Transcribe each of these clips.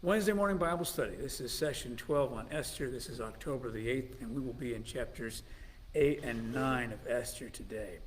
Wednesday morning Bible study. This is session 12 on Esther. This is October the 8th, and we will be in chapters 8 and 9 of Esther today.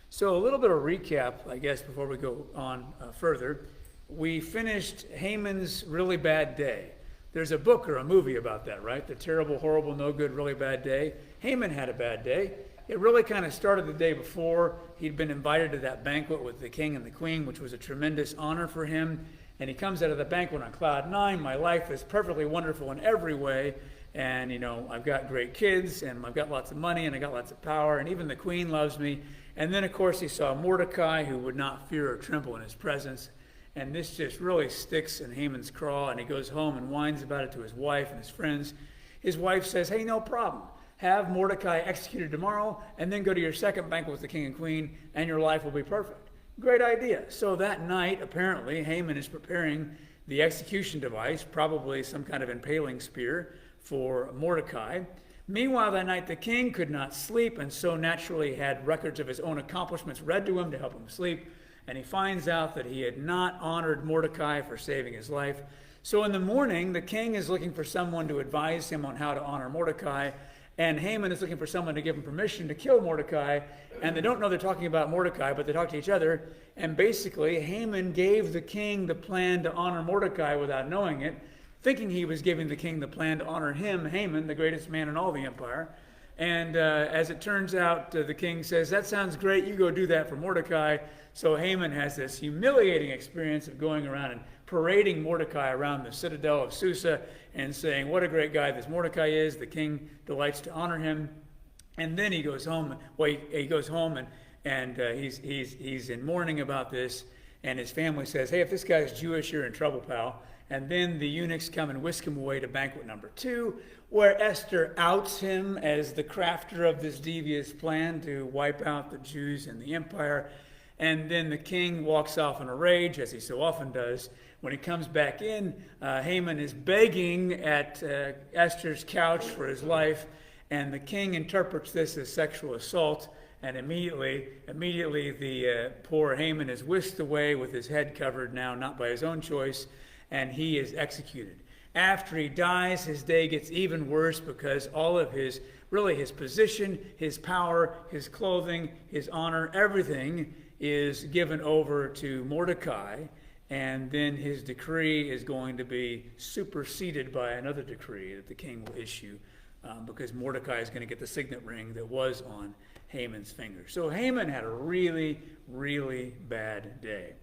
So a little bit of recap, I guess, before we go on further. We finished Haman's really bad day. There's a book or a movie about that, right? The terrible, horrible, no good, really bad day. Haman had a bad day. It really kind of started the day before. He'd been invited to that banquet with the king and the queen, which was a tremendous honor for him. And he comes out of the banquet on cloud nine. My life is perfectly wonderful in every way. And, I've got great kids, and I've got lots of money, and I got lots of power, and even the queen loves me. And then, of course, he saw Mordecai, who would not fear or tremble in his presence. And this just really sticks in Haman's craw, and he goes home and whines about it to his wife and his friends. His wife says, hey, no problem. Have Mordecai executed tomorrow, and then go to your second banquet with the king and queen, and your life will be perfect. Great idea. So that night, apparently, Haman is preparing the execution device, probably some kind of impaling spear, for Mordecai. Meanwhile, that night, the king could not sleep, and so naturally had records of his own accomplishments read to him to help him sleep. And he finds out that he had not honored Mordecai for saving his life. So in the morning, the king is looking for someone to advise him on how to honor Mordecai. And Haman is looking for someone to give him permission to kill Mordecai. And they don't know they're talking about Mordecai, but they talk to each other. And basically, Haman gave the king the plan to honor Mordecai without knowing it, thinking he was giving the king the plan to honor him, Haman, the greatest man in all the empire. And as it turns out, the king says, that sounds great, you go do that for Mordecai. So Haman has this humiliating experience of going around and parading Mordecai around the citadel of Susa and saying, what a great guy this Mordecai is. The king delights to honor him. And then he goes home. Well, he goes home and he's in mourning about this. And his family says, hey, if this guy's Jewish, you're in trouble, pal. And then the eunuchs come and whisk him away to banquet number 2, where Esther outs him as the crafter of this devious plan to wipe out the Jews and the empire. And then the king walks off in a rage, as he so often does. When he comes back in, Haman is begging at Esther's couch for his life, and the king interprets this as sexual assault, and immediately the poor Haman is whisked away with his head covered now, not by his own choice, and he is executed. After he dies, his day gets even worse because all of his position, his power, his clothing, his honor, everything is given over to Mordecai, and then his decree is going to be superseded by another decree that the king will issue because Mordecai is going to get the signet ring that was on Haman's finger. So Haman had a really, really bad day.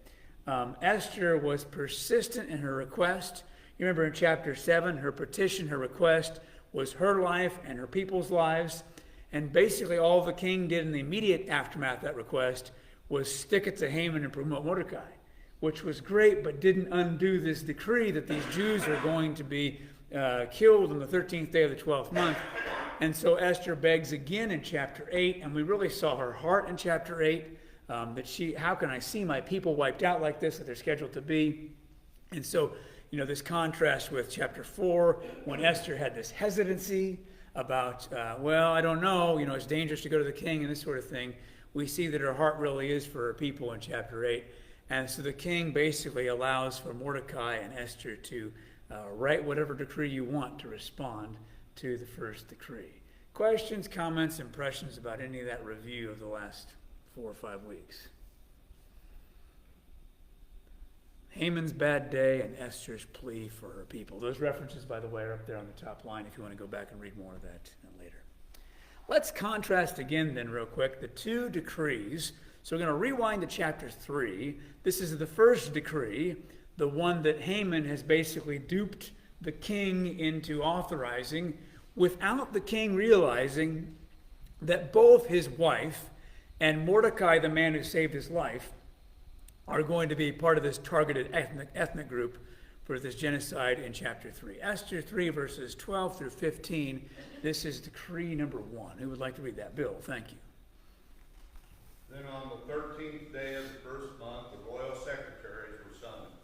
Esther was persistent in her request. You remember in chapter 7, her petition, her request was her life and her people's lives. And basically all the king did in the immediate aftermath of that request was stick it to Haman and promote Mordecai, which was great, but didn't undo this decree that these Jews are going to be killed on the 13th day of the 12th month. And so Esther begs again in chapter 8, and we really saw her heart in chapter 8, how can I see my people wiped out like this, that they're scheduled to be? And so, this contrast with chapter 4, when Esther had this hesitancy about, I don't know, it's dangerous to go to the king and this sort of thing. We see that her heart really is for her people in chapter 8. And so the king basically allows for Mordecai and Esther to write whatever decree you want to respond to the first decree. Questions, comments, impressions about any of that review of the last 4 or 5 weeks? Haman's bad day and Esther's plea for her people. Those references, by the way, are up there on the top line if you want to go back and read more of that later. Let's contrast again then real quick the 2 decrees. So we're going to rewind to chapter 3. This is the first decree, the one that Haman has basically duped the king into authorizing without the king realizing that both his wife and Mordecai, the man who saved his life, are going to be part of this targeted ethnic group for this genocide in chapter 3. Esther 3, verses 12 through 15. This is decree number 1. Who would like to read that? Bill, thank you. Then on the 13th day of the first month, the royal secretaries were summoned.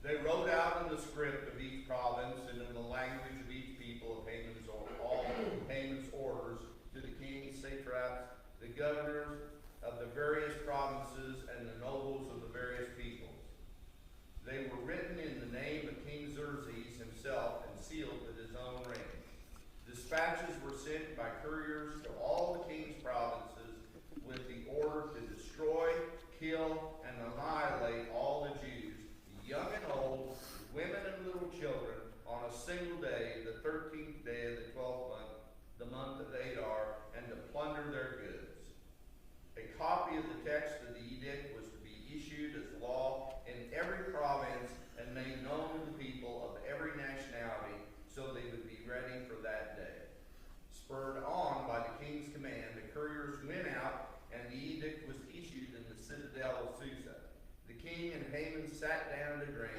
They wrote out in the script of each province and in the language of each people of all Haman's orders to the kings, satraps, the governors of the various provinces, and the nobles of the various peoples. They were written in the name of King Xerxes dispatches were sent by couriers to all the king's provinces with the order to destroy, kill, and annihilate all the Jews, young and old, women and little children, on a single day, the 13th day of the 12th month, the month of Adar, and to plunder their goods. A copy of the text of the edict was to be issued as law in every province and made known to the people of every nationality, so they would be ready for that day. Spurred on by the king's command, the couriers went out, and the edict was issued in the citadel of Susa. The king and Haman sat down to drink,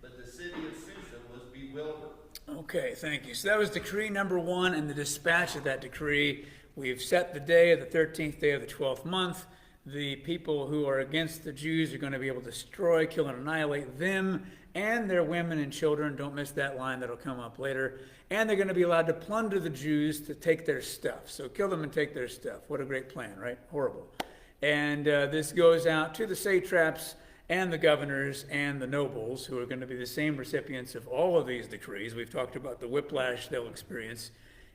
but the city of Susa was bewildered. Okay, thank you. So that was decree number 1 and the dispatch of that decree. We've set the day of the 13th day of the 12th month. The people who are against the Jews are going to be able to destroy, kill, and annihilate them and their women and children. Don't miss that line. That'll come up later. And they're going to be allowed to plunder the Jews to take their stuff. So kill them and take their stuff. What a great plan, right? Horrible. And this goes out to the satraps and the governors and the nobles, who are going to be the same recipients of all of these decrees. We've talked about the whiplash they'll experience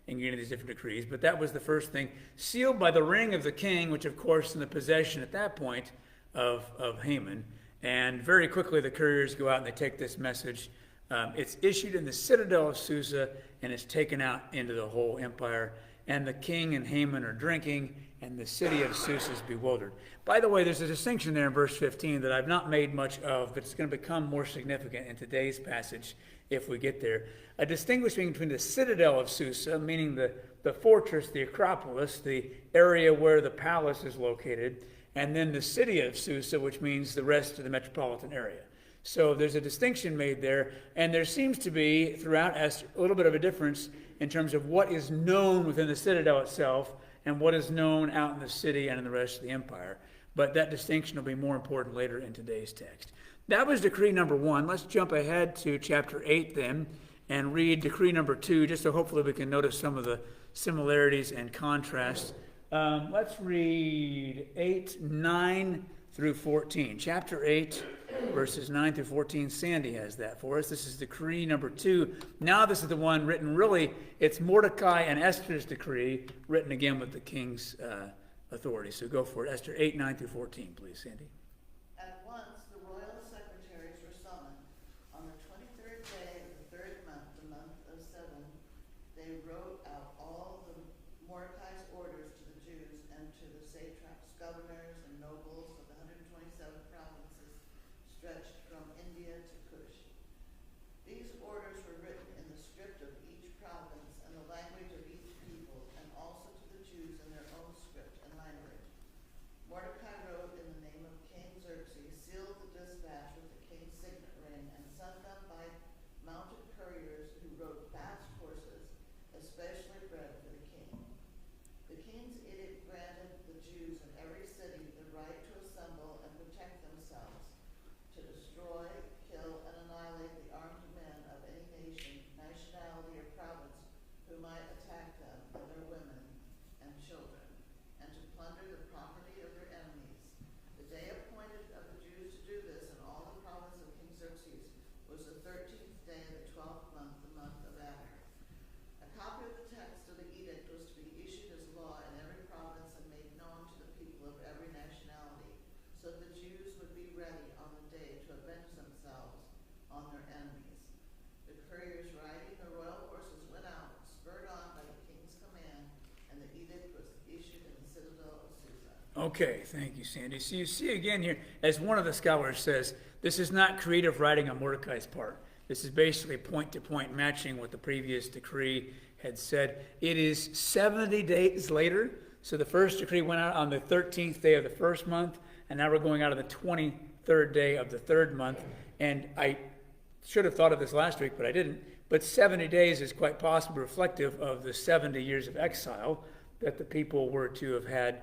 in getting these different decrees, but that was the first thing. Sealed by the ring of the king, which of course in the possession at that point of Haman. And very quickly the couriers go out and they take this message. It's issued in the citadel of Susa, and it's taken out into the whole empire. And the king and Haman are drinking, and the city of Susa is bewildered. By the way, there's a distinction there in verse 15 that I've not made much of, but it's going to become more significant in today's passage if we get there. A distinguishing between the citadel of Susa, meaning the fortress, the Acropolis, the area where the palace is located, and then the city of Susa, which means the rest of the metropolitan area. So there's a distinction made there, and there seems to be, throughout Esther, a little bit of a difference in terms of what is known within the citadel itself and what is known out in the city and in the rest of the empire. But that distinction will be more important later in today's text. That was decree number 1. Let's jump ahead to chapter 8 then and read decree number 2, just so hopefully we can notice some of the similarities and contrasts. Let's read 8, 9 through 14. Chapter 8, verses 9 through 14. Sandy has that for us. This is decree number 2. Now this is the one written, really, it's Mordecai and Esther's decree, written again with the king's authority. So go for it. Esther 8, 9 through 14, please, Sandy. At once the royal secretaries were summoned. On the 23rd day of the 3rd month, the month of 7, they wrote out all the Mordecai's orders to the Jews and to the satraps, governors, and nobles of the 127 provinces stretched from India to Cush. These orders were written in the script of each province and the language of each people, and also to the Jews in their own script and language. Mordecai wrote in the name of King Xerxes, sealed the dispatch with the king's signet ring, and sent them by mounted couriers who rode fast horses, especially bred for the king. The king's edict granted the Jews in every city the right to assemble and protect themselves, to destroy, kill, and annihilate the armed men of any nation, nationality, or province who might attack them and their women and children, and to plunder the property of their enemies. The day appointed of the Jews to do this in all the province of King Xerxes was the 13th day of the 12th month, the month of Adar. A copy of the text of the edict was to be issued as law in every province and made known to the people of every nationality, so the Jews would be ready on the day to avenge themselves on their enemies. The couriers riding the royal horses went out, spurred on by the king's command, and the edict was issued in the citadel of Susa. Okay, thank you, Sandy. So you see again here, as one of the scholars says, this is not creative writing on Mordecai's part. This is basically point-to-point matching what the previous decree had said. It is 70 days later. So the first decree went out on the 13th day of the first month, and now we're going out on the 23rd day of the 3rd month. And I should have thought of this last week, but I didn't. But 70 days is quite possibly reflective of the 70 years of exile that the people were to have had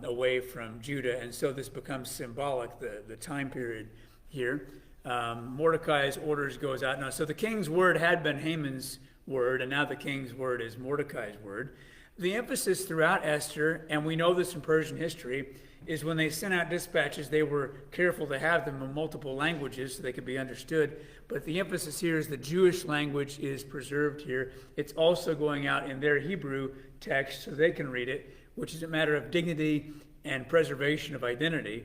away from Judah. And so this becomes symbolic, the time period here. Mordecai's orders goes out. Now, so the king's word had been Haman's word, and now the king's word is Mordecai's word. The emphasis throughout Esther, and we know this from Persian history, is when they sent out dispatches, they were careful to have them in multiple languages so they could be understood. But the emphasis here is the Jewish language is preserved here. It's also going out in their Hebrew text so they can read it, which is a matter of dignity and preservation of identity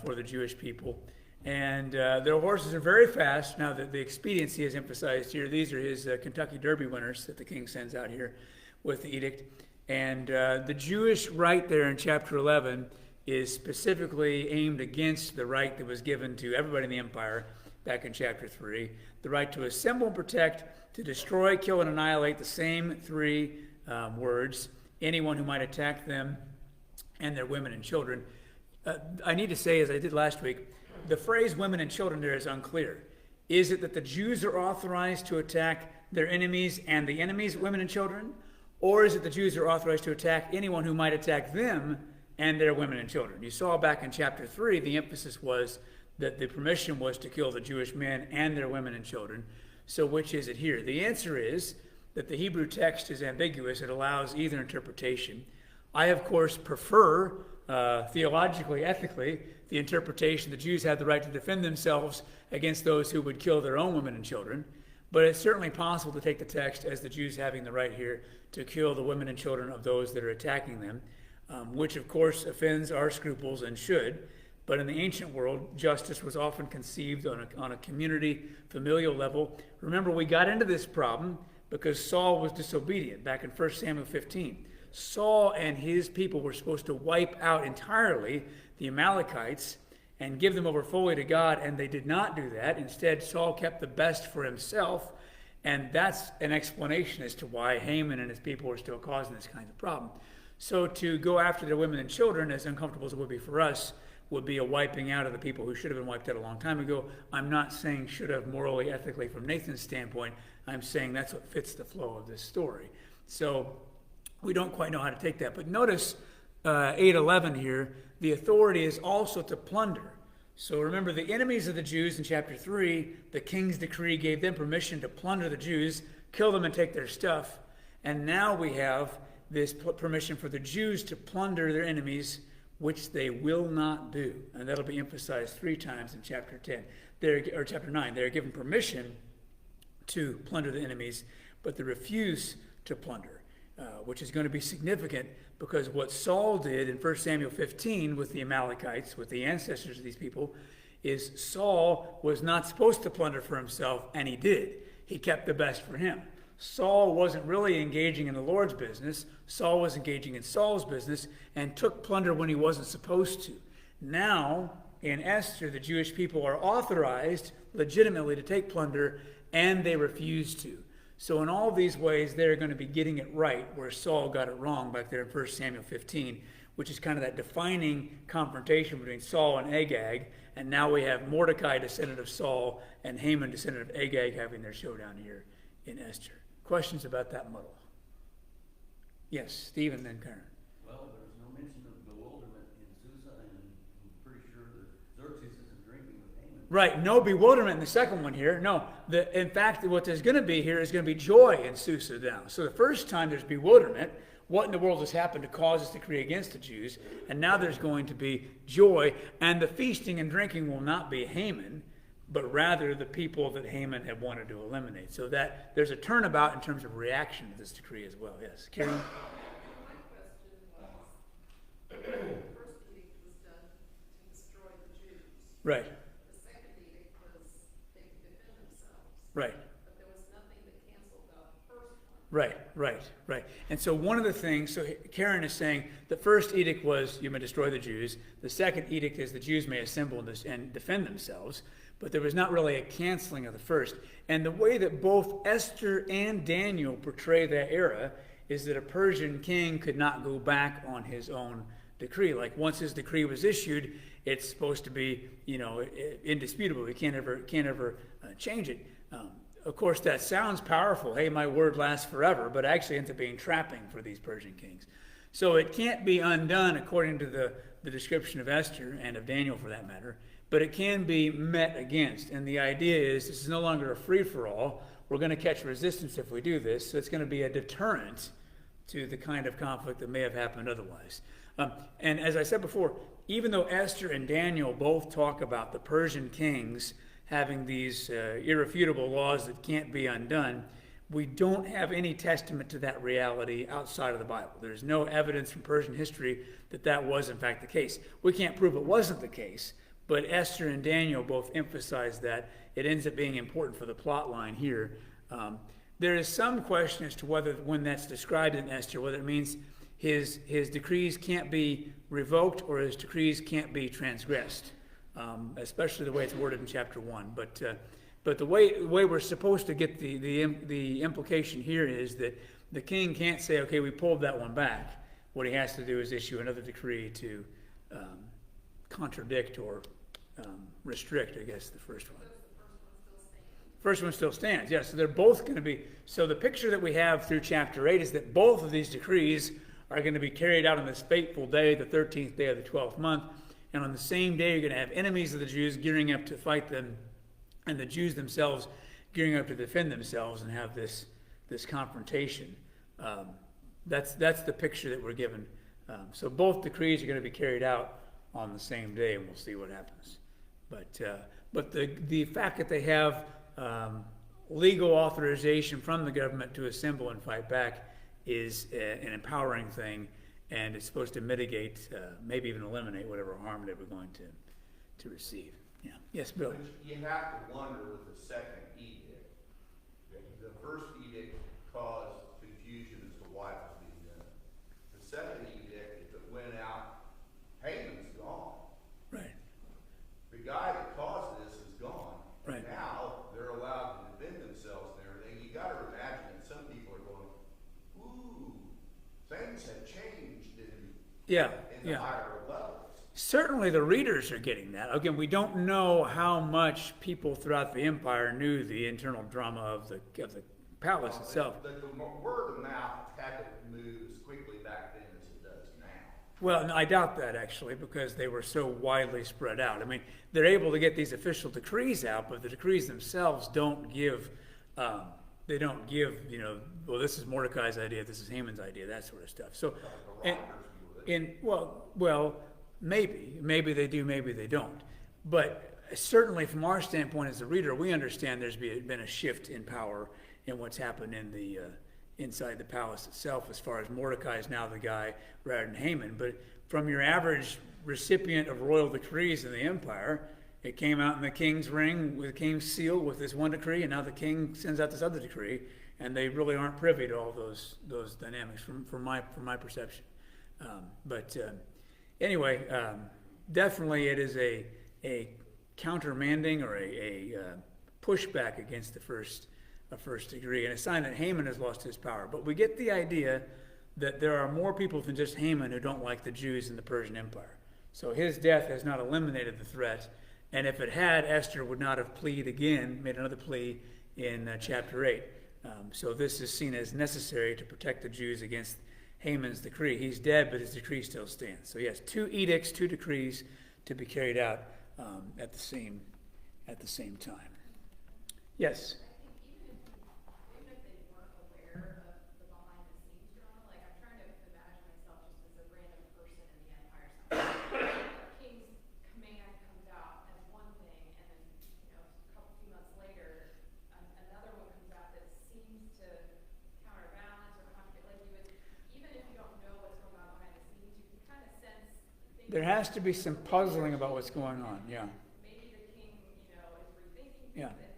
for the Jewish people. And their horses are very fast. Now, the expediency is emphasized here. These are his Kentucky Derby winners that the king sends out here with the edict. And the Jewish right there in chapter 11 is specifically aimed against the right that was given to everybody in the empire back in chapter 3. The right to assemble and protect, to destroy, kill, and annihilate, the same three words. Anyone who might attack them and their women and children. I need to say, as I did last week, the phrase women and children there is unclear. Is it that the Jews are authorized to attack their enemies and the enemies' women and children? Or is it the Jews are authorized to attack anyone who might attack them and their women and children? You saw back in chapter 3, the emphasis was that the permission was to kill the Jewish men and their women and children. So which is it here? The answer is that the Hebrew text is ambiguous. It allows either interpretation. I, of course, prefer, theologically, ethically, the interpretation the Jews have the right to defend themselves against those who would kill their own women and children. But it's certainly possible to take the text as the Jews having the right here to kill the women and children of those that are attacking them, which, of course, offends our scruples and should. But in the ancient world, justice was often conceived on a community, familial level. Remember, we got into this problem because Saul was disobedient back in 1 Samuel 15. Saul and his people were supposed to wipe out entirely the Amalekites and give them over fully to God, and they did not do that. Instead, Saul kept the best for himself, and that's an explanation as to why Haman and his people were still causing this kind of problem. So to go after their women and children, as uncomfortable as it would be for us, would be a wiping out of the people who should have been wiped out a long time ago. I'm not saying should have morally, ethically from Nathan's standpoint. I'm saying that's what fits the flow of this story. So we don't quite know how to take that. But notice 8:11 here, the authority is also to plunder. So remember, the enemies of the Jews in chapter 3, the king's decree gave them permission to plunder the Jews, kill them and take their stuff. And now we have this permission for the Jews to plunder their enemies, which they will not do. And that'll be emphasized 3 times in chapter 10, or chapter 9. They're given permission to plunder the enemies, but they refuse to plunder, which is going to be significant because what Saul did in 1 Samuel 15 with the Amalekites, with the ancestors of these people, is Saul was not supposed to plunder for himself, and he did. He kept the best for him. Saul wasn't really engaging in the Lord's business. Saul was engaging in Saul's business and took plunder when he wasn't supposed to. Now, in Esther, the Jewish people are authorized legitimately to take plunder, and they refuse to. So in all these ways, they're going to be getting it right where Saul got it wrong back there in 1 Samuel 15, which is kind of that defining confrontation between Saul and Agag. And now we have Mordecai, descendant of Saul, and Haman, descendant of Agag, having their showdown here in Esther. Questions about that muddle? Yes, Steve and then Karen. Well, there's no mention of bewilderment in Susa, and I'm pretty sure that Xerxes isn't drinking with Haman. Right, no bewilderment in the second one here. No, in fact, what there's going to be here is going to be joy in Susa now. So the first time there's bewilderment. What in the world has happened to cause this decree against the Jews? And now there's going to be joy, and the feasting and drinking will not be Haman, but rather the people that Haman had wanted to eliminate. So that there's a turnabout in terms of reaction to this decree as well. Yes, Karen? My question was, the first edict was done to destroy the Jews. Right, The second edict was they could defend themselves. right. But there was nothing that canceled the first one. Right. And so one of the things, so Karen is saying the first edict was you may destroy the Jews. The second edict is the Jews may assemble and defend themselves. But there was not really a canceling of the first. And the way that both Esther and Daniel portray that era is that a Persian king could not go back on his own decree. Like once his decree was issued, it's supposed to be, indisputable. He can't ever change it. Of course, that sounds powerful. Hey, my word lasts forever, but actually ends up being trapping for these Persian kings. So it can't be undone according to the description of Esther and of Daniel for that matter, but it can be met against. And the idea is this is no longer a free-for-all. We're going to catch resistance if we do this, so it's going to be a deterrent to the kind of conflict that may have happened otherwise. And as I said before, even though Esther and Daniel both talk about the Persian kings having these irrefutable laws that can't be undone, we don't have any testament to that reality outside of the Bible. There's no evidence from Persian history that that was in fact the case. We can't prove it wasn't the case, but Esther and Daniel both emphasize that. It ends up being important for the plot line here. There is some question as to whether, when that's described in Esther, whether it means his decrees can't be revoked or his decrees can't be transgressed, especially the way it's worded in chapter 1. But the way we're supposed to get the implication here is that the king can't say, okay, we pulled that one back. What he has to do is issue another decree to contradict or restrict, I guess, the first one. First one still stands, yes. So they're both going to be, so the picture that we have through chapter 8 is that both of these decrees are going to be carried out on this fateful day, the 13th day of the 12th month. And on the same day, you're going to have enemies of the Jews gearing up to fight them, and the Jews themselves gearing up to defend themselves and have this confrontation. That's the picture that we're given. So both decrees are going to be carried out on the same day, and we'll see what happens. But the fact that they have legal authorization from the government to assemble and fight back is an empowering thing, and it's supposed to mitigate, maybe even eliminate whatever harm they were going to receive. Yeah. Yes, Bill. But you have to wonder with the second edict. The first edict caused confusion as to why it was being done. The second edict, if it went out, Haman's gone. Right. The guy that caused this is gone. Right. Now they're allowed to defend themselves and everything. You got to imagine that some people are going, "Ooh, things have changed in the higher levels." Certainly the readers are getting that. Again, we don't know how much people throughout the empire knew the internal drama of the palace itself. The word of mouth had to move as quickly back then as it does now. Well, no, I doubt that actually, because they were so widely spread out. I mean, they're able to get these official decrees out, but the decrees themselves don't give, well, this is Mordecai's idea, this is Haman's idea, that sort of stuff. So, maybe they do, maybe they don't. But certainly from our standpoint as a reader, we understand there's been a shift in power in what's happened in the inside the palace itself, as far as Mordecai is now the guy rather than Haman. But from your average recipient of royal decrees in the empire, it came out in the king's ring with the king's seal with this one decree, and now the king sends out this other decree, and they really aren't privy to all those dynamics from my perception. Anyway, definitely it is a countermanding or a pushback against the first degree, and a sign that Haman has lost his power. But we get the idea that there are more people than just Haman who don't like the Jews in the Persian Empire. So his death has not eliminated the threat, and if it had, Esther would not have made another plea in chapter 8. So this is seen as necessary to protect the Jews against Haman's decree. He's dead, but his decree still stands. So yes, 2 edicts, 2 decrees to be carried out at the same time. Yes. I think even if they weren't aware of the behind the scenes drama, like I'm trying to imagine myself just as a random person in the empire somewhere. The king's command comes out as one thing, and then a few months later, another one comes out that seems to counterbalance or contradict. Like you would, even if you don't know what's going on behind the scenes, you can kind of sense things. There has to be some puzzling about what's going on, yeah. Maybe the king, is rethinking Yeah. things.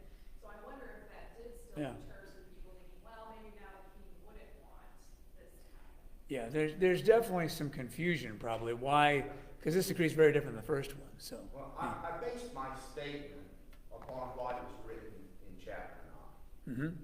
So I wonder if that did still Yeah. deter some people thinking, well, maybe now the king wouldn't want this to happen. Yeah, there's definitely some confusion probably. Why? Because this decree is very different than the first one. So, Well, I based my statement upon what is written in chapter 9. mm-hmm.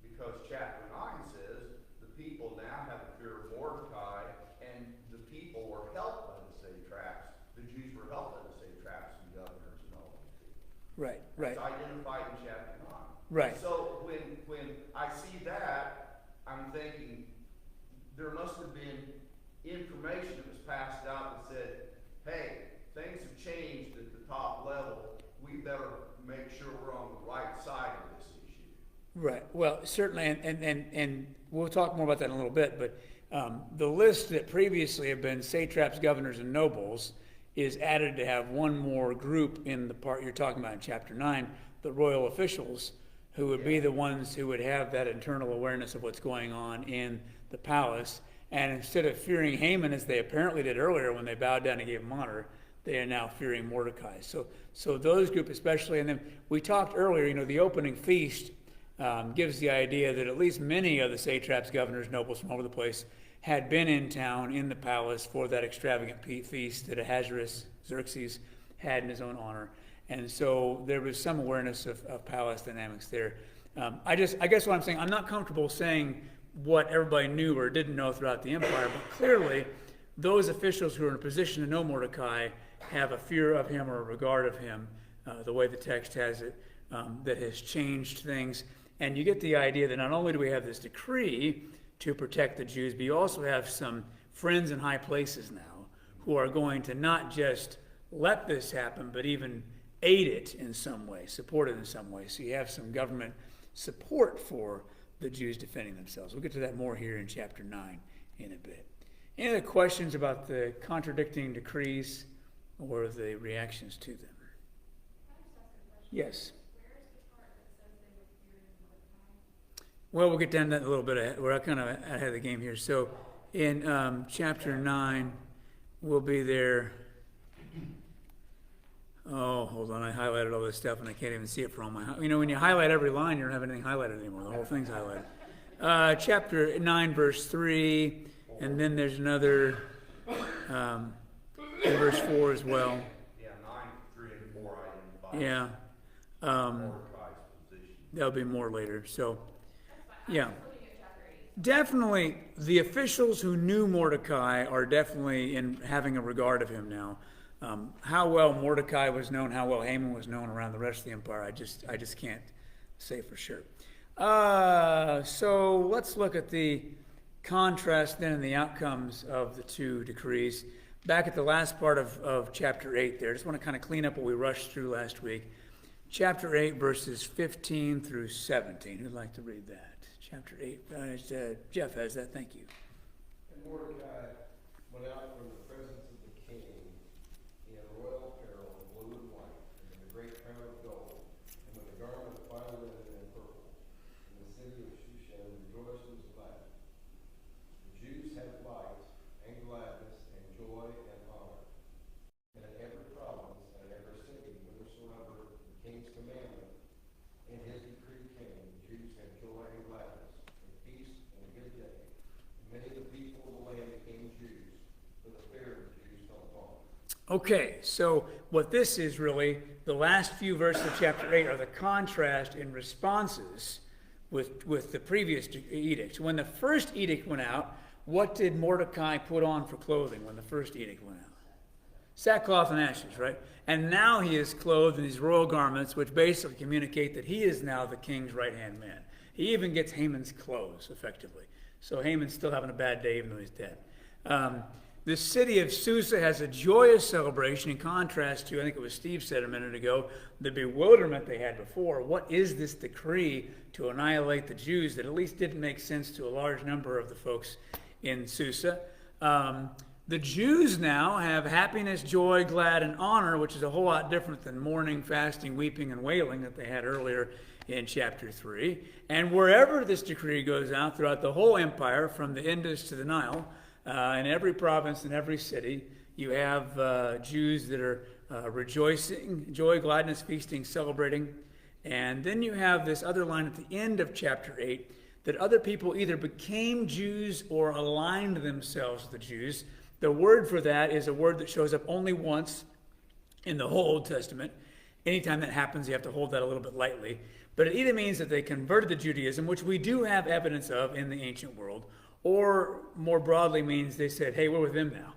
Because chapter 9 says the people now have the fear of Mordecai, and the people were helped by the satraps. The Jews were helped by the satraps and governors and all these people. Right. It's identified in chapter 9. Right. So when I see that, I'm thinking there must have been information that was passed out that said, hey, things have changed at the top level. We better make sure we're on the right side of this issue. Right, well, certainly, and we'll talk more about that in a little bit, but the list that previously have been satraps, governors, and nobles is added to have one more group in the part you're talking about in chapter 9, the royal officials, who would be the ones who would have that internal awareness of what's going on in the palace. And instead of fearing Haman, as they apparently did earlier when they bowed down and gave him honor, they are now fearing Mordecai. So those group especially, and then we talked earlier, the opening feast gives the idea that at least many of the satraps, governors, nobles from all over the place had been in town in the palace for that extravagant feast that Ahasuerus, Xerxes, had in his own honor. And so there was some awareness of palace dynamics there. I guess what I'm saying, I'm not comfortable saying what everybody knew or didn't know throughout the empire, but clearly those officials who are in a position to know Mordecai have a fear of him or a regard of him, the way the text has it, that has changed things. And you get the idea that not only do we have this decree to protect the Jews, but you also have some friends in high places now who are going to not just let this happen, but even aid it in some way, support it in some way. So you have some government support for the Jews defending themselves. We'll get to that more here in chapter 9 in a bit. Any other questions about the contradicting decrees or the reactions to them? Yes. Well, we'll get down to that in a little bit. We're kind of ahead of the game here. So in chapter 9, we'll be there. Oh, hold on. I highlighted all this stuff and I can't even see it for all my... when you highlight every line, you don't have anything highlighted anymore. The whole thing's highlighted. Chapter 9, verse 3, and then there's another in verse 4 as well. Yeah, 9, 3, and 4 identify. Yeah. Mordecai's position. There'll be more later. So, yeah. Definitely, the officials who knew Mordecai are definitely in having a regard of him now. How well Mordecai was known, how well Haman was known around the rest of the empire, I just can't say for sure. So let's look at the contrast then in the outcomes of the two decrees. Back at the last part of chapter 8 there, I just want to kind of clean up what we rushed through last week. Chapter 8, verses 15 through 17. Who'd like to read that? Chapter 8. Jeff has that. Thank you. And Mordecai went out from the presence of the king in royal apparel of blue and white, and in a great crown of gold, and with a garment of fine linen and purple. And the city of Shushan rejoiced and was glad. The Jews had light and gladness and joy and honor. And in every province and in every city, whithersoever the king's commandment and his decree came, the Jews had joy and gladness, and peace and a good day. And many of the people of the land became Jews, for the fear of the Jews fell upon them. Okay, so what this is really, the last few verses of chapter 8 are the contrast in responses with the previous edicts. When the first edict went out, what did Mordecai put on for clothing when the first edict went out? Sackcloth and ashes, right? And now he is clothed in these royal garments, which basically communicate that he is now the king's right-hand man. He even gets Haman's clothes, effectively. So Haman's still having a bad day, even though he's dead. The city of Susa has a joyous celebration in contrast to, I think it was Steve said a minute ago, the bewilderment they had before. What is this decree to annihilate the Jews that at least didn't make sense to a large number of the folks in Susa? The Jews now have happiness, joy, glad, and honor, which is a whole lot different than mourning, fasting, weeping, and wailing that they had earlier in chapter 3. And wherever this decree goes out throughout the whole empire, from the Indus to the Nile, in every province, in every city, you have Jews that are rejoicing, joy, gladness, feasting, celebrating. And then you have this other line at the end of chapter 8, that other people either became Jews or aligned themselves with the Jews. The word for that is a word that shows up only once in the whole Old Testament. Anytime that happens, you have to hold that a little bit lightly. But it either means that they converted to Judaism, which we do have evidence of in the ancient world, or more broadly means they said, hey, we're with him now.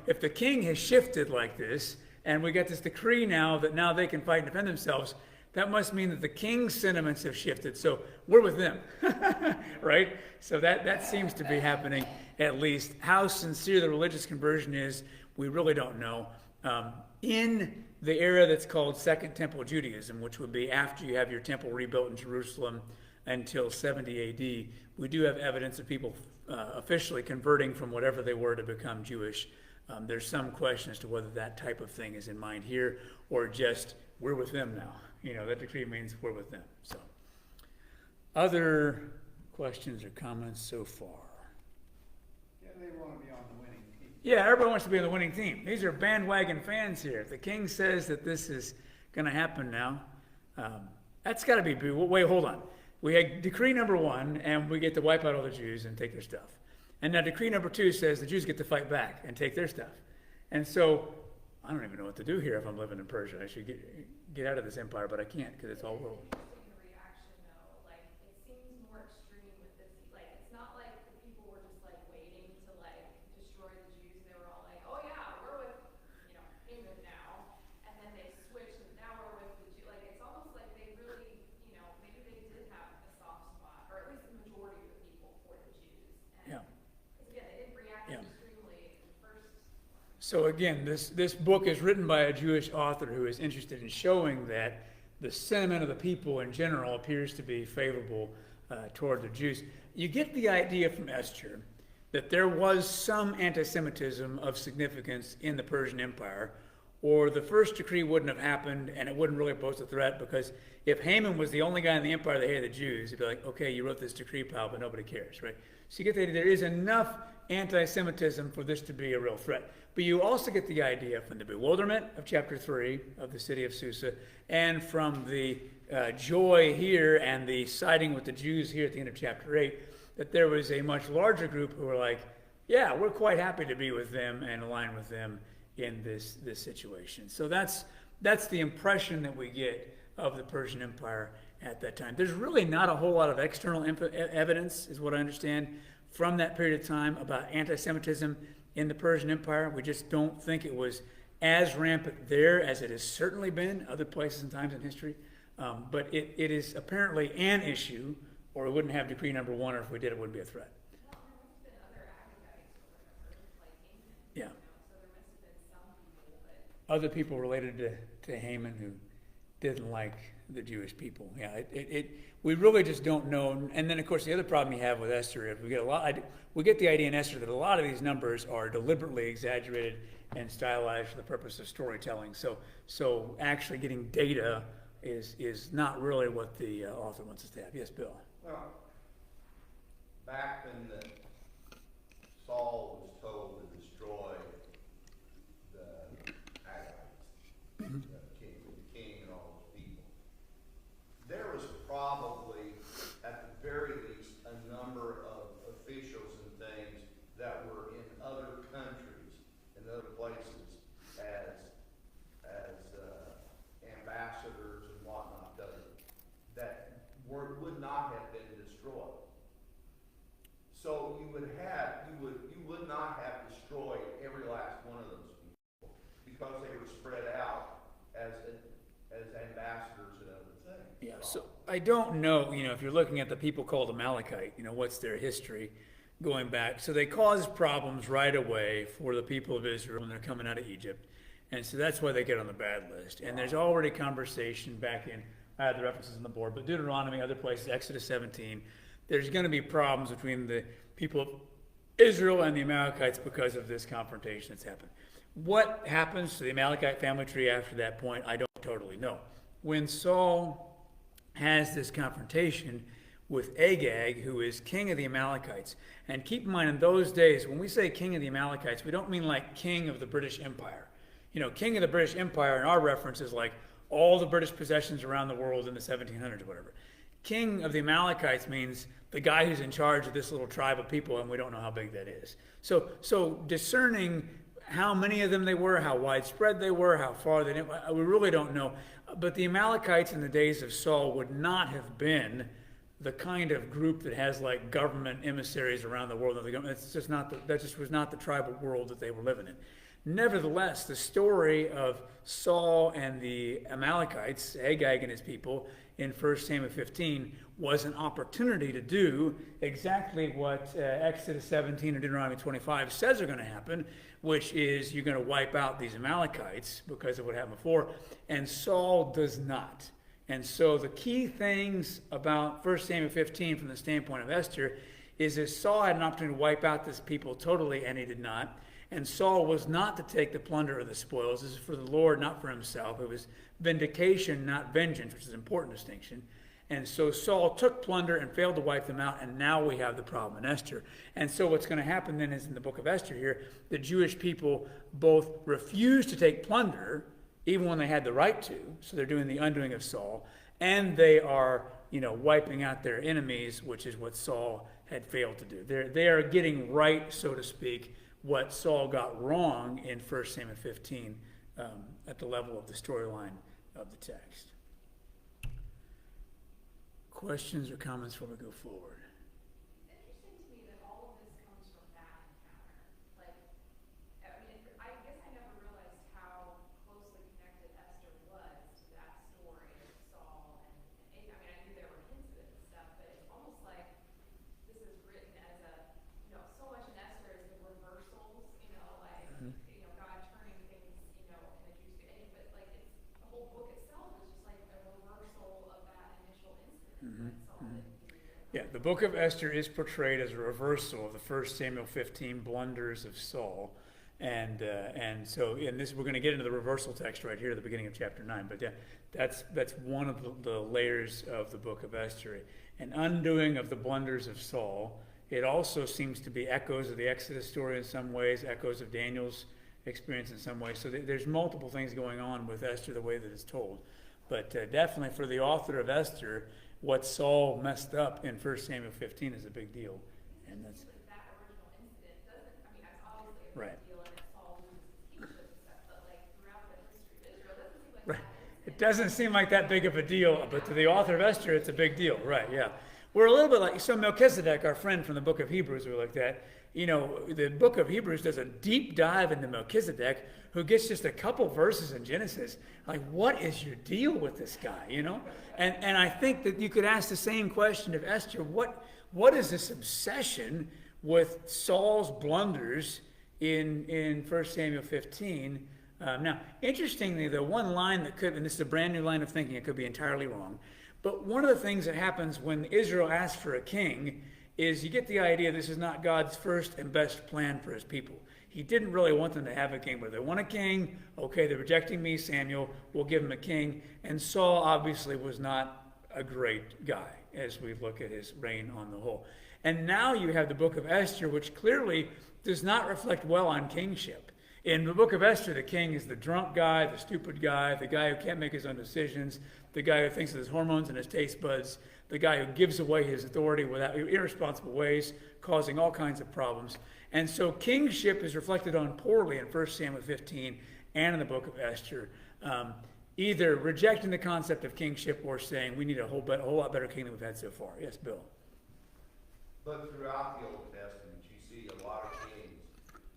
If the king has shifted like this, and we got this decree now that now they can fight and defend themselves, that must mean that the king's sentiments have shifted. So we're with them, right? So that seems to be happening at least. How sincere the religious conversion is, we really don't know. In the era that's called Second Temple Judaism, which would be after you have your temple rebuilt in Jerusalem, until 70 AD. We do have evidence of people officially converting from whatever they were to become Jewish. There's some question as to whether that type of thing is in mind here, or just we're with them now. That decree means we're with them. So, other questions or comments so far? Yeah, they want to be on the winning team. Yeah, everybody wants to be on the winning team. These are bandwagon fans here. If the king says that this is going to happen now, that's got to be, wait, hold on. We had decree number 1, and we get to wipe out all the Jews and take their stuff. And now decree number 2 says the Jews get to fight back and take their stuff. And so, I don't even know what to do here if I'm living in Persia. I should get out of this empire, but I can't because it's all world. Interesting reaction though, like it seems more extreme with this. Like it's not like the people were just like waiting to like destroy the Jews. They were all like, oh yeah, we're with Haman now, and then they switched and now we're with the Jews. Like it's almost like they really, maybe they did have a soft spot, or at least the majority of the people for the Jews. And Yeah. because again, they didn't react Yeah. extremely in the first. So again, this book is written by a Jewish author who is interested in showing that the sentiment of the people in general appears to be favorable toward the Jews. You get the idea from Esther that there was some anti-Semitism of significance in the Persian Empire, or the first decree wouldn't have happened and it wouldn't really pose a threat, because if Haman was the only guy in the empire that hated the Jews, he'd be like, okay, you wrote this decree, pal, but nobody cares, right? So you get the idea there is enough anti-Semitism for this to be a real threat. But you also get the idea from the bewilderment of chapter 3 of the city of Susa, and from the joy here and the siding with the Jews here at the end of chapter 8, that there was a much larger group who were like, yeah, we're quite happy to be with them and align with them in this situation. So that's the impression that we get of the Persian Empire at that time. There's really not a whole lot of external evidence, is what I understand, from that period of time about anti-Semitism in the Persian Empire. We just don't think it was as rampant there as it has certainly been other places and times in history. But it is apparently an issue, or we wouldn't have decree number 1, or if we did, it wouldn't be a threat. Well, there must have been other Agagites or whatever, like Haman. Yeah. So there must have been some people, but. Other people related to Haman who didn't like the Jewish people. Yeah, we really just don't know. And then, of course, the other problem you have with Esther is we get the idea in Esther that a lot of these numbers are deliberately exaggerated and stylized for the purpose of storytelling. So actually getting data is not really what the author wants us to have. Yes, Bill. Well, back when Saul was told to destroy the Agagites, the king and all those people, there was probably, at the very least, a number of officials and things that were in other countries, in other places, as ambassadors and whatnot, that would not have been destroyed. So you would not have destroyed every last one of those people, because they were spread out as ambassadors and other things. Yeah, so I don't know, if you're looking at the people called Amalekite, what's their history going back. So they caused problems right away for the people of Israel when they're coming out of Egypt. And so that's why they get on the bad list. And there's already conversation back in, I had the references on the board, but Deuteronomy, other places, Exodus 17, there's going to be problems between the people of Israel and the Amalekites because of this confrontation that's happened. What happens to the Amalekite family tree after that point, I don't totally know. When Saul has this confrontation with Agag, who is king of the Amalekites, and keep in mind, in those days, when we say king of the Amalekites, we don't mean like king of the British Empire. King of the British Empire in our reference is like all the British possessions around the world in the 1700s or whatever. King of the Amalekites means the guy who's in charge of this little tribe of people, and we don't know how big that is. So discerning how many of them they were, how widespread they were, how far they didn't, we really don't know. But the Amalekites in the days of Saul would not have been the kind of group that has like government emissaries around the world. That just was not the tribal world that they were living in. Nevertheless, the story of Saul and the Amalekites, Agag and his people, in 1 Samuel 15 was an opportunity to do exactly what Exodus 17 and Deuteronomy 25 says are going to happen, which is you're going to wipe out these Amalekites because of what happened before, and Saul does not. And so the key things about 1 Samuel 15 from the standpoint of Esther is that Saul had an opportunity to wipe out this people totally, and he did not. And Saul was not to take the plunder or the spoils. This is for the Lord, not for himself. It was vindication, not vengeance, which is an important distinction. And so Saul took plunder and failed to wipe them out, and now we have the problem in Esther. And so what's going to happen then is in the book of Esther here, the Jewish people both refuse to take plunder, even when they had the right to, so they're doing the undoing of Saul, and they are, wiping out their enemies, which is what Saul had failed to do. They are getting right, so to speak, what Saul got wrong in 1 Samuel 15 at the level of the storyline of the text. Questions or comments before we go forward? It's interesting to me that all of this comes from that encounter. Like, I mean, I guess I never realized how closely connected Esther was to that story of Saul and I mean, I knew there were hints of it and stuff, but it's almost like this is written as so much in Esther is the reversals, God turning things, in a Jewish way, but like it's the whole book itself is just like a reversal of that initial incident. Yeah, the book of Esther is portrayed as a reversal of the 1 Samuel 15 blunders of Saul. And so in this, we're going to get into the reversal text right here at the beginning of chapter 9. But yeah, that's one of the layers of the book of Esther. An undoing of the blunders of Saul. It also seems to be echoes of the Exodus story in some ways, echoes of Daniel's experience in some ways. So there's multiple things going on with Esther the way that it's told. But definitely for the author of Esther, what Saul messed up in 1 Samuel 15 is a big deal. And that's That original incident doesn't, I mean, that's obviously a big right. deal and it's Saul loses his kingship and stuff, but like throughout the history of Israel, it doesn't seem like Right. that. It doesn't seem like that big of a deal, but to the author of Esther, it's a big deal. Right, yeah. We're a little bit like, so Melchizedek, our friend from the book of Hebrews, we're like that. The book of Hebrews does a deep dive into Melchizedek, who gets just a couple verses in Genesis. Like, what is your deal with this guy, And I think that you could ask the same question of Esther. What is this obsession with Saul's blunders in 1 Samuel 15? Now, interestingly, the one line that could, and this is a brand new line of thinking, it could be entirely wrong, but one of the things that happens when Israel asks for a king is you get the idea this is not God's first and best plan for his people. He didn't really want them to have a king, but they want a king. Okay, they're rejecting me, Samuel. We'll give him a king. And Saul obviously was not a great guy as we look at his reign on the whole. And now you have the book of Esther, which clearly does not reflect well on kingship. In the book of Esther, the king is the drunk guy, the stupid guy, the guy who can't make his own decisions, the guy who thinks of his hormones and his taste buds, the guy who gives away his authority without irresponsible ways, causing all kinds of problems. And so kingship is reflected on poorly in 1 Samuel 15 and in the book of Esther, either rejecting the concept of kingship or saying we need a whole lot better king than we've had so far. Yes, Bill. But throughout the Old Testament, you see a lot of kings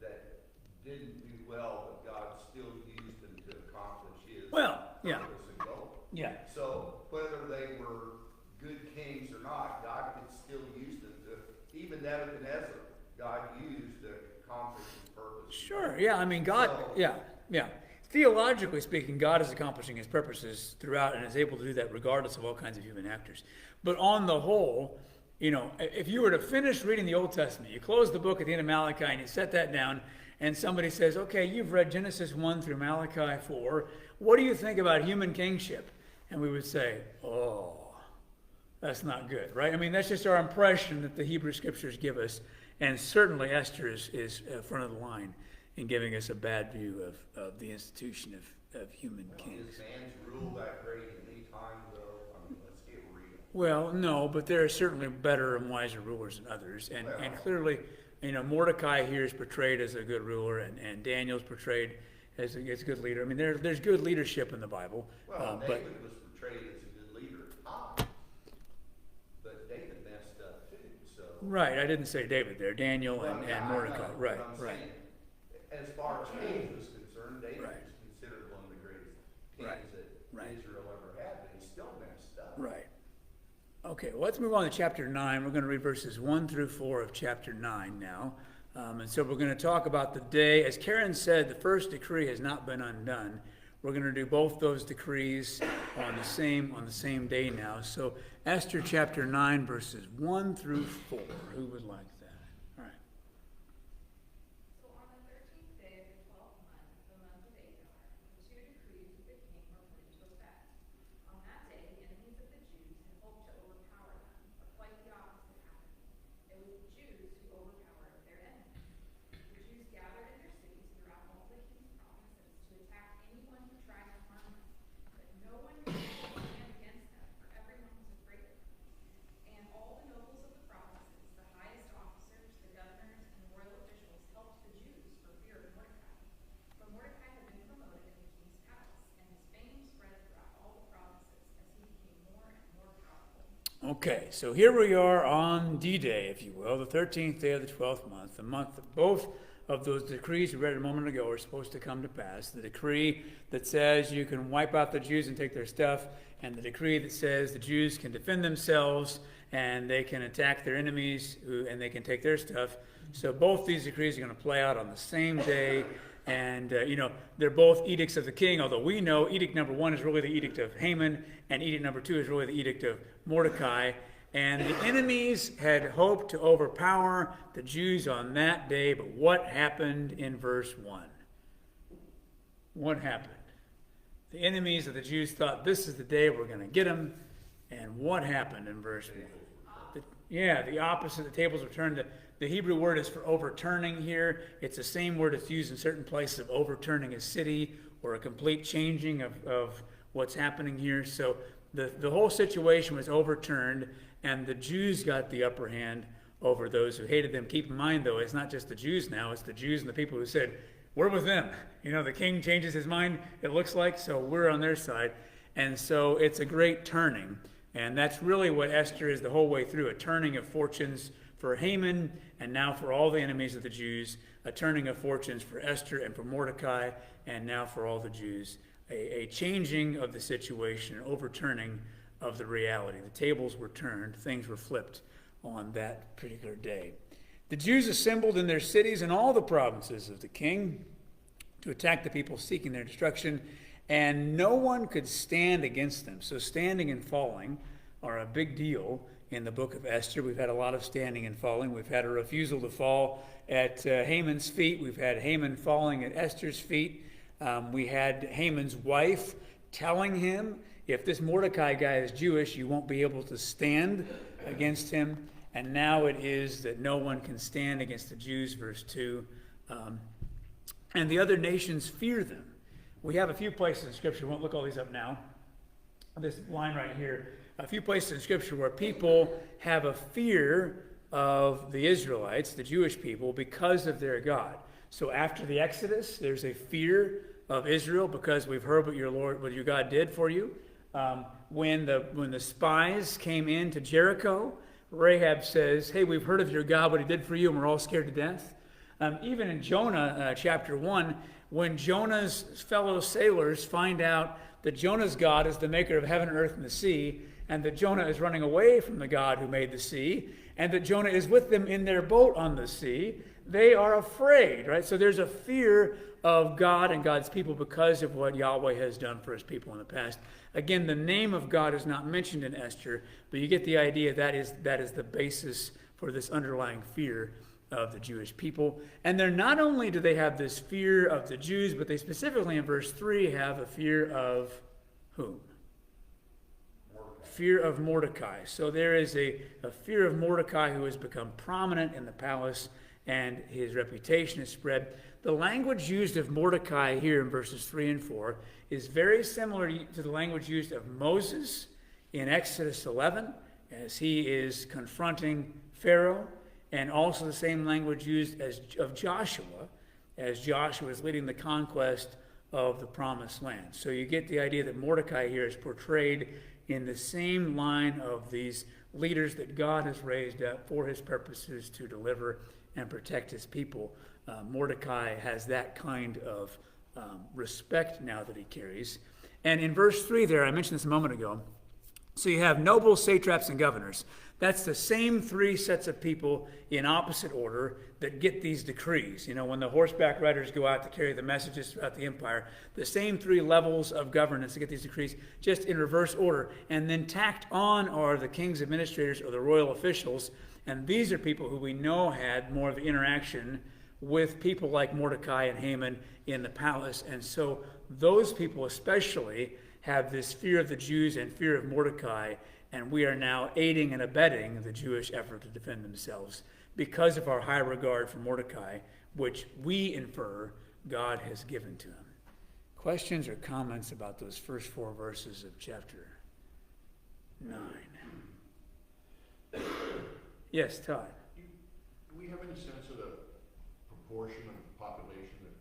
that didn't do well, but God still used them to accomplish his purpose and goal. Yeah. So whether they were good kings or not, God could still use them to, even Nebuchadnezzar, God used to accomplish his purpose. Sure, yeah, I mean, God, yeah. Theologically speaking, God is accomplishing his purposes throughout and is able to do that regardless of all kinds of human actors. But on the whole, if you were to finish reading the Old Testament, you close the book at the end of Malachi and you set that down, and somebody says, okay, you've read Genesis 1 through Malachi 4, what do you think about human kingship? And we would say, oh, that's not good, right? I mean, that's just our impression that the Hebrew Scriptures give us. And certainly Esther is front of the line in giving us a bad view of the institution of human kings. Is man's rule that great at any time, though? I mean, let's get real. Well, no, but there are certainly better and wiser rulers than others. And clearly, Mordecai here is portrayed as a good ruler, and Daniel's portrayed as a good leader. I mean, there's good leadership in the Bible. Well, David was portrayed as a good leader at times, but David messed up too, so. Right, I didn't say David there, Daniel and Mordecai, right. As far as kings was concerned, David Right. was considered one of the greatest Right. kings that Right. Israel ever had, but he still messed up. Right. Okay, well, let's move on to chapter 9. We're going to read verses 1 through 4 of chapter 9 now. And so we're going to talk about the day. As Karen said, the first decree has not been undone. We're going to do both those decrees on the same day now. So Esther chapter 9, verses 1 through 4. Who would like that? All right. So on the 13th day of the 12th month, the month of Adar, the two decrees of the king were put into effect. On that day, the enemies of the Jews had hoped to overpower them, but quite the opposite happened. It was the Jews who overpowered their enemies. The Jews gathered in their cities throughout all the king's provinces to attack anyone who tried to harm them, but no one could stand against them, for everyone was afraid of them. And all the nobles of the provinces, the highest officers, the governors, and royal officials helped the Jews for fear of Mordecai. For Mordecai had been promoted in the king's palace, and his fame spread throughout all the provinces as he became more and more powerful. Okay, so here we are on D-Day, if you will, the 13th day of the 12th month, the month that both of those decrees we read a moment ago are supposed to come to pass. The decree that says you can wipe out the Jews and take their stuff, and the decree that says the Jews can defend themselves and they can attack their enemies and they can take their stuff. So both these decrees are going to play out on the same day. And, they're both edicts of the king, although we know edict number 1 is really the edict of Haman, and edict number 2 is really the edict of Mordecai. And the enemies had hoped to overpower the Jews on that day, but what happened in verse 1? What happened? The enemies of the Jews thought this is the day we're going to get them, and what happened in verse 1? The opposite. The tables were turned. The Hebrew word is for overturning here. It's the same word that's used in certain places of overturning a city or a complete changing of what's happening here. So the whole situation was overturned, and the Jews got the upper hand over those who hated them. Keep in mind, though, it's not just the Jews now. It's the Jews and the people who said, we're with them. The king changes his mind, it looks like, so we're on their side. And so it's a great turning. And that's really what Esther is the whole way through, a turning of fortunes for Haman, and now for all the enemies of the Jews, a turning of fortunes for Esther and for Mordecai, and now for all the Jews, a changing of the situation, an overturning of the reality. The tables were turned, things were flipped on that particular day. The Jews assembled in their cities in all the provinces of the king to attack the people seeking their destruction, and no one could stand against them. So standing and falling are a big deal in the book of Esther. We've had a lot of standing and falling. We've had a refusal to fall at Haman's feet. We've had Haman falling at Esther's feet. We had Haman's wife telling him, if this Mordecai guy is Jewish, you won't be able to stand against him. And now it is that no one can stand against the Jews, verse 2. And the other nations fear them. We have a few places in Scripture, we won't look all these up now. This line right here, a few places in Scripture where people have a fear of the Israelites, the Jewish people, because of their God. So after the Exodus, there's a fear of Israel because we've heard what your God did for you. When the spies came into Jericho, Rahab says, hey, we've heard of your God, what he did for you, and we're all scared to death. Even in Jonah chapter 1, when Jonah's fellow sailors find out that Jonah's God is the maker of heaven, earth, and the sea, and that Jonah is running away from the God who made the sea, and that Jonah is with them in their boat on the sea, they are afraid, right? So there's a fear of God and God's people because of what Yahweh has done for his people in the past. Again, the name of God is not mentioned in Esther, but you get the idea that is the basis for this underlying fear of the Jewish people. And they're not only do they have this fear of the Jews, but they specifically in verse 3 have a fear of whom? Mordecai. Fear of Mordecai. So there is a fear of Mordecai who has become prominent in the palace, and his reputation is spread. The language used of Mordecai here in verses 3 and 4 is very similar to the language used of Moses in Exodus 11 as he is confronting Pharaoh, and also the same language used of Joshua as Joshua is leading the conquest of the promised land. So you get the idea that Mordecai here is portrayed in the same line of these leaders that God has raised up for his purposes to deliver and protect his people. Mordecai has that kind of respect now that he carries. And in verse 3 there, I mentioned this a moment ago, so you have nobles, satraps, and governors. That's the same three sets of people in opposite order that get these decrees. You know, when the horseback riders go out to carry the messages throughout the empire, the same three levels of governance to get these decrees, just in reverse order. And then tacked on are the king's administrators or the royal officials. And these are people who we know had more of the interaction with people like Mordecai and Haman in the palace. And so those people especially have this fear of the Jews and fear of Mordecai, and we are now aiding and abetting the Jewish effort to defend themselves because of our high regard for Mordecai, which we infer God has given to him. Questions or comments about those first 4 verses of chapter 9? Yes, Todd. Do we have any sense of the proportion of the population that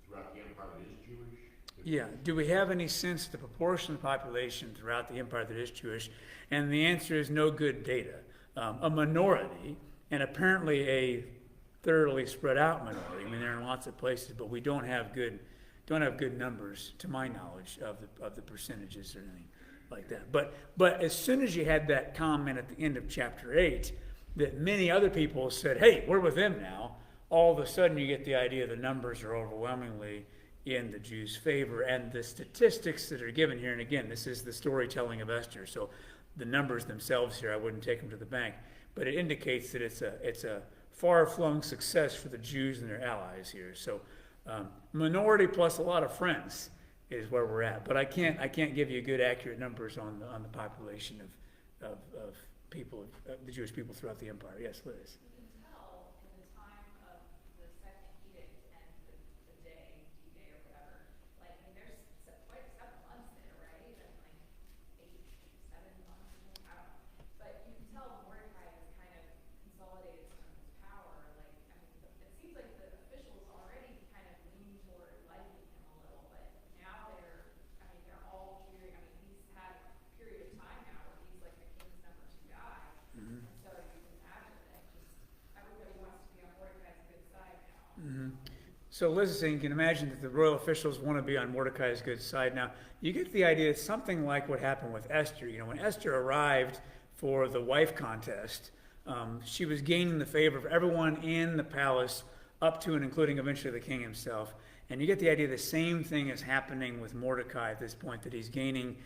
throughout the empire that is Jewish? Yeah. Do we have any sense of the proportion of the population throughout the empire that is Jewish? And the answer is no good data. A minority, and apparently a thoroughly spread out minority. I mean, they're in lots of places, but we don't have good numbers, to my knowledge, of the percentages or anything like that. But as soon as you had that comment at the end of chapter 8, that many other people said, "Hey, we're with them now," all of a sudden you get the idea the numbers are overwhelmingly in the Jews' favor. And the statistics that are given here, and again, this is the storytelling of Esther, so the numbers themselves here, I wouldn't take them to the bank, but it indicates that it's a far-flung success for the Jews and their allies here. So minority plus a lot of friends is where we're at. But I can't give you good, accurate numbers on the population of people, of the Jewish people throughout the empire. Yes, Liz. You can tell in the time of the second edict and the day, D-Day or whatever, like, I mean, there's quite 7 months there, right? And like 8, 7 months, I don't know. But you can tell Mordecai has kind of consolidated some of his power. Like, I mean, it seems like the officials already kind of lean toward liking him a little, but now they're all cheering. I mean, he's had a period of time now where he's like the king's number 2 guy. And so you can imagine that just everybody wants to be on Mordecai's good side now. So Liz is saying you can imagine that the royal officials want to be on Mordecai's good side. Now, you get the idea it's something like what happened with Esther. You know, when Esther arrived for the wife contest, she was gaining the favor of everyone in the palace, up to and including eventually the king himself. And you get the idea the same thing is happening with Mordecai at this point, that he's gaining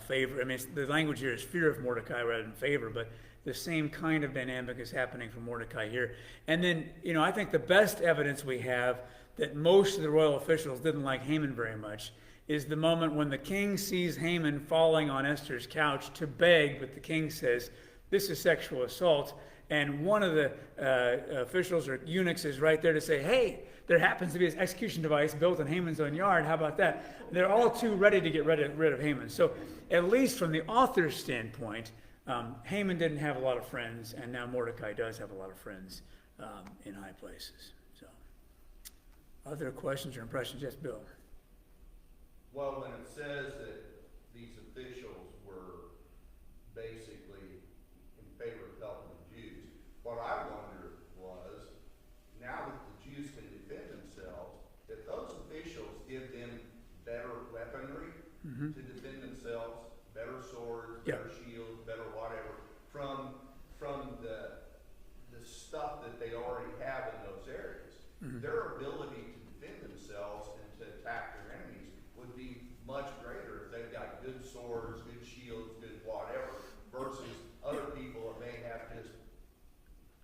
favor. I mean, the language here is fear of Mordecai rather than favor, but the same kind of dynamic is happening for Mordecai here. And then, you know, I think the best evidence we have that most of the royal officials didn't like Haman very much is the moment when the king sees Haman falling on Esther's couch to beg, but the king says, "This is sexual assault." And one of the officials or eunuchs is right there to say, "Hey, there happens to be this execution device built in Haman's own yard. How about that?" They're all too ready to get rid of Haman. So at least from the author's standpoint, Haman didn't have a lot of friends, and now Mordecai does have a lot of friends in high places. So, other questions or impressions? Yes, Bill. Well, when it says that these officials were basically in favor of helping the Jews, what I wondered was, now that the Jews can defend themselves, if those officials give them better weaponry to defend themselves, better swords, better shields, better whatever, from the stuff that they already have in those areas, their ability to defend themselves and to attack their enemies would be much greater if they've got good swords, good shields, good whatever, versus other people that may have just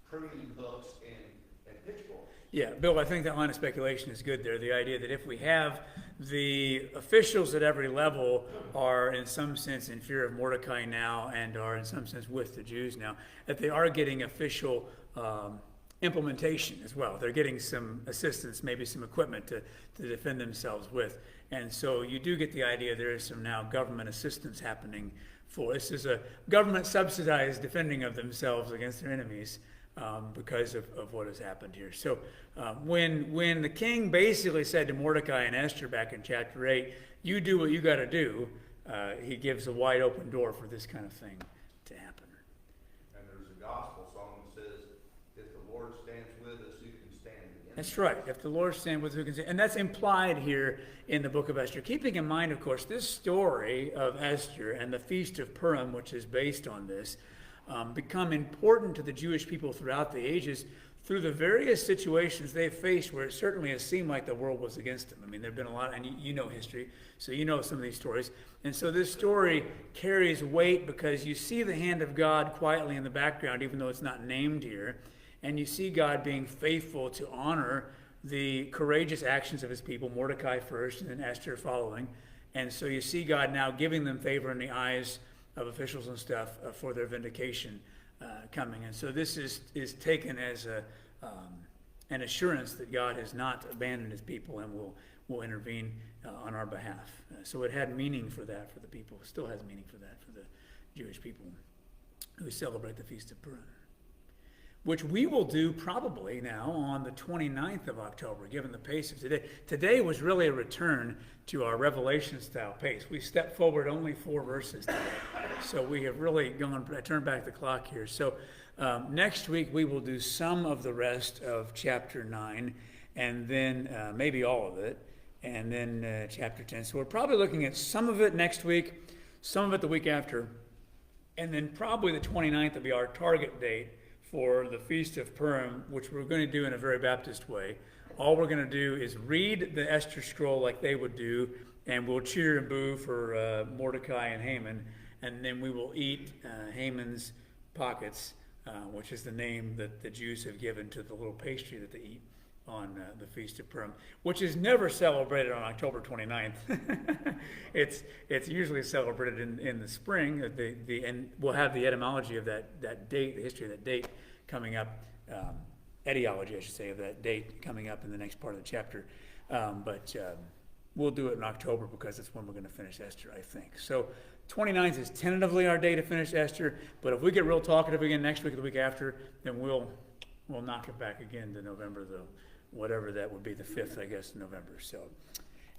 pruning hooks and pitchforks. Yeah, Bill, I think that line of speculation is good there. The idea that if we have the officials at every level are in some sense in fear of Mordecai now and are in some sense with the Jews now, that they are getting official implementation as well. They're getting some assistance, maybe some equipment to defend themselves with. And so you do get the idea there is some now government assistance happening for this is a government subsidized defending of themselves against their enemies. Because of what has happened here. So when the king basically said to Mordecai and Esther back in chapter 8, "You do what you got to do," he gives a wide open door for this kind of thing to happen. And there's a gospel song that says, "If the Lord stands with us, who can stand against us?" That's right. If the Lord stands with us, who can stand? And that's implied here in the book of Esther. Keeping in mind, of course, this story of Esther and the Feast of Purim, which is based on this, become important to the Jewish people throughout the ages through the various situations they faced where it certainly has seemed like the world was against them. I mean, there have been a lot, and you know history, so you know some of these stories. And so this story carries weight because you see the hand of God quietly in the background, even though it's not named here. And you see God being faithful to honor the courageous actions of his people, Mordecai first and then Esther following. And so you see God now giving them favor in the eyes of officials and stuff for their vindication coming. And so this is taken as an assurance that God has not abandoned his people and will intervene on our behalf. So it had meaning for that for the people. It still has meaning for that for the Jewish people who celebrate the Feast of Purim, which we will do probably now on the 29th of October, given the pace of today. Today was really a return to our Revelation-style pace. We stepped forward only 4 verses today. So we have really turned back the clock here. So next week we will do some of the rest of chapter 9, and then maybe all of it, and then chapter 10. So we're probably looking at some of it next week, some of it the week after, and then probably the 29th will be our target date for the Feast of Purim, which we're going to do in a very Baptist way. All we're going to do is read the Esther scroll like they would do, and we'll cheer and boo for Mordecai and Haman, and then we will eat Haman's pockets, which is the name that the Jews have given to the little pastry that they eat on the Feast of Purim, which is never celebrated on October 29th. It's usually celebrated in the spring, and we'll have the etymology of that date, the history of that date coming up, etiology, I should say, of that date coming up in the next part of the chapter. But we'll do it in October because that's when we're going to finish Esther, I think. So 29th is tentatively our day to finish Esther, but if we get real talkative again next week or the week after, then we'll knock it back again to November, whatever that would be, the 5th, I guess, of November. So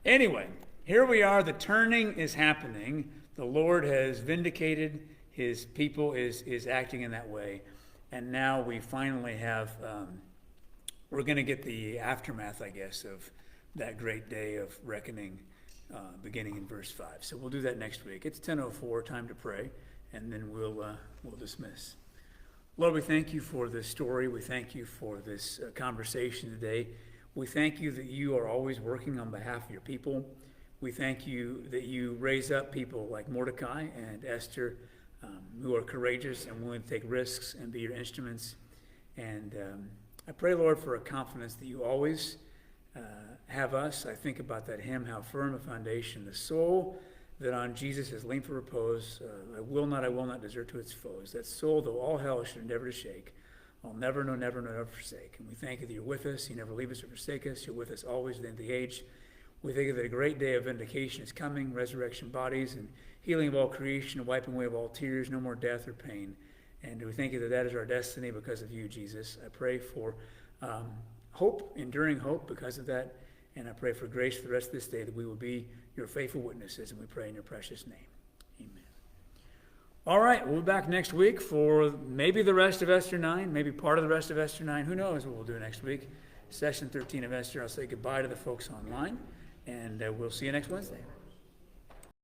anyway, here we are. The turning is happening. The Lord has vindicated his people, is acting in that way. And now we finally have, we're going to get the aftermath, I guess, of that great day of reckoning beginning in verse 5. So we'll do that next week. It's 10:04, time to pray, and then we'll dismiss. Lord, we thank you for this story. We thank you for this conversation today. We thank you that you are always working on behalf of your people. We thank you that you raise up people like Mordecai and Esther who are courageous and willing to take risks and be your instruments. And I pray, Lord, for a confidence that you always have us. I think about that hymn, how firm a foundation, the soul that on Jesus has leaned for repose. I will not desert to its foes. That soul, though all hell should endeavor to shake, I'll never, no, never, no, never forsake. And we thank you that you're with us. You never leave us or forsake us. You're with us always to the end of the age. We thank you that a great day of vindication is coming, resurrection bodies and healing of all creation, wiping away of all tears, no more death or pain. And we thank you that that is our destiny because of you, Jesus. I pray for hope, enduring hope because of that. And I pray for grace for the rest of this day that we will be your faithful witnesses, and we pray in your precious name. Amen. All right, we'll be back next week for maybe the rest of Esther 9, maybe part of the rest of Esther 9. Who knows what we'll do next week. Session 13 of Esther. I'll say goodbye to the folks online, and we'll see you next Wednesday.